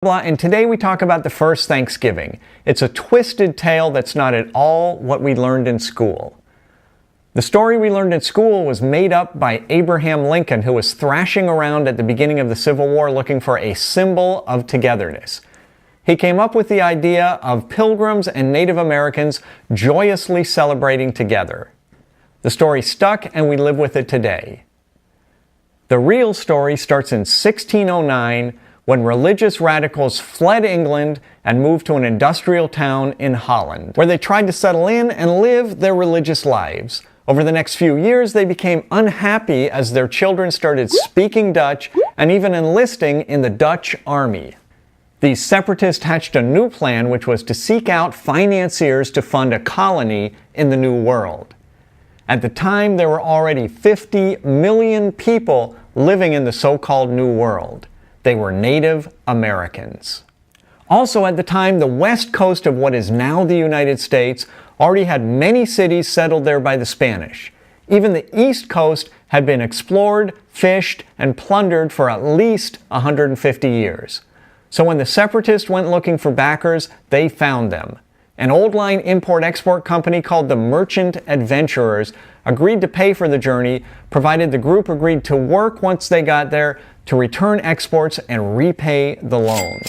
And today we talk about the first Thanksgiving. It's a twisted tale that's not at all what we learned in school. The story we learned in school was made up by Abraham Lincoln, who was thrashing around at the beginning of the Civil War looking for a symbol of togetherness. He came up with the idea of Pilgrims and Native Americans joyously celebrating together. The story stuck and we live with it today. The real story starts in 1609 when religious radicals fled England and moved to an industrial town in Holland, where they tried to settle in and live their religious lives. Over the next few years, they became unhappy as their children started speaking Dutch and even enlisting in the Dutch army. These separatists hatched a new plan, which was to seek out financiers to fund a colony in the New World. At the time, there were already 50 million people living in the so-called New World. They were Native Americans. Also at the time, the west coast of what is now the United States already had many cities settled there by the Spanish. Even the east coast had been explored, fished, and plundered for at least 150 years. So when the separatists went looking for backers, they found them. An old-line import-export company called the Merchant Adventurers agreed to pay for the journey, provided the group agreed to work once they got there to return exports and repay the loan.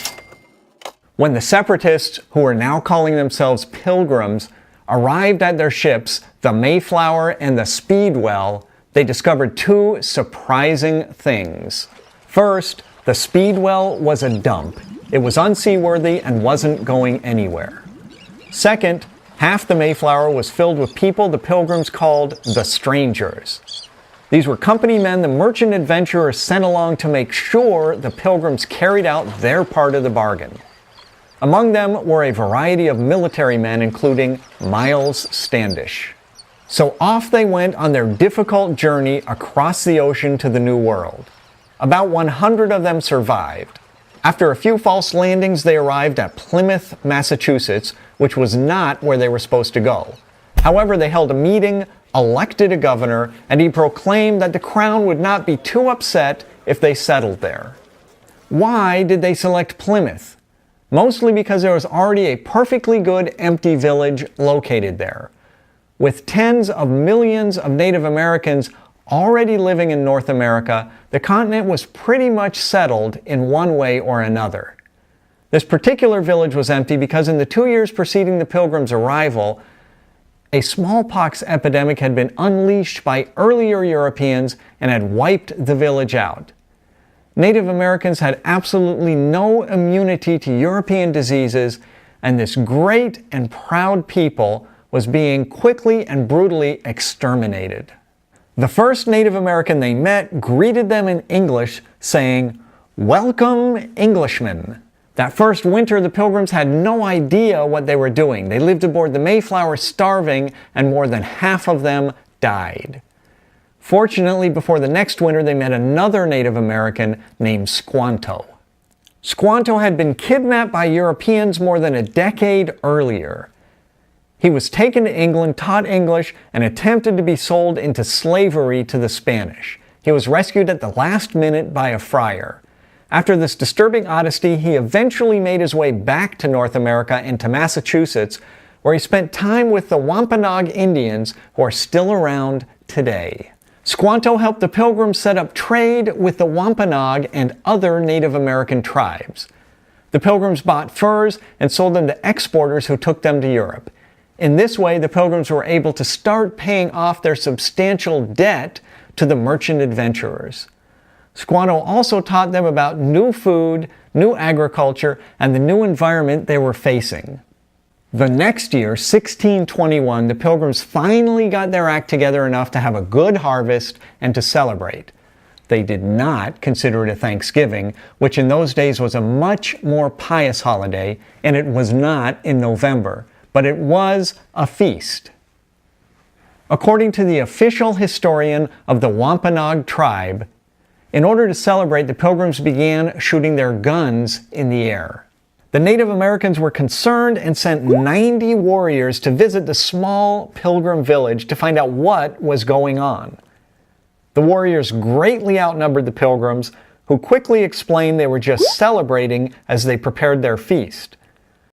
When the separatists, who were now calling themselves Pilgrims, arrived at their ships, the Mayflower and the Speedwell, they discovered two surprising things. First, the Speedwell was a dump. It was unseaworthy and wasn't going anywhere. Second, half the Mayflower was filled with people the Pilgrims called the Strangers. These were company men the merchant adventurers sent along to make sure the Pilgrims carried out their part of the bargain. Among them were a variety of military men, including Miles Standish. So off they went on their difficult journey across the ocean to the New World. About 100 of them survived. After a few false landings, they arrived at Plymouth, Massachusetts, which was not where they were supposed to go. However, they held a meeting, elected a governor, and he proclaimed that the crown would not be too upset if they settled there. Why did they select Plymouth? Mostly because there was already a perfectly good empty village located there. With tens of millions of Native Americans already living in North America, the continent was pretty much settled in one way or another. This particular village was empty because in the 2 years preceding the Pilgrims' arrival, a smallpox epidemic had been unleashed by earlier Europeans and had wiped the village out. Native Americans had absolutely no immunity to European diseases, and this great and proud people was being quickly and brutally exterminated. The first Native American they met greeted them in English, saying, "Welcome, Englishmen." That first winter, the Pilgrims had no idea what they were doing. They lived aboard the Mayflower starving, and more than half of them died. Fortunately, before the next winter, they met another Native American named Squanto. Squanto had been kidnapped by Europeans more than a decade earlier. He was taken to England, taught English, and attempted to be sold into slavery to the Spanish. He was rescued at the last minute by a friar. After this disturbing odyssey, he eventually made his way back to North America and to Massachusetts, where he spent time with the Wampanoag Indians, who are still around today. Squanto helped the Pilgrims set up trade with the Wampanoag and other Native American tribes. The Pilgrims bought furs and sold them to exporters who took them to Europe. In this way, the Pilgrims were able to start paying off their substantial debt to the merchant adventurers. Squanto also taught them about new food, new agriculture, and the new environment they were facing. The next year, 1621, the Pilgrims finally got their act together enough to have a good harvest and to celebrate. They did not consider it a Thanksgiving, which in those days was a much more pious holiday, and it was not in November, but it was a feast. According to the official historian of the Wampanoag tribe, in order to celebrate, the Pilgrims began shooting their guns in the air. The Native Americans were concerned and sent 90 warriors to visit the small Pilgrim village to find out what was going on. The warriors greatly outnumbered the Pilgrims, who quickly explained they were just celebrating as they prepared their feast.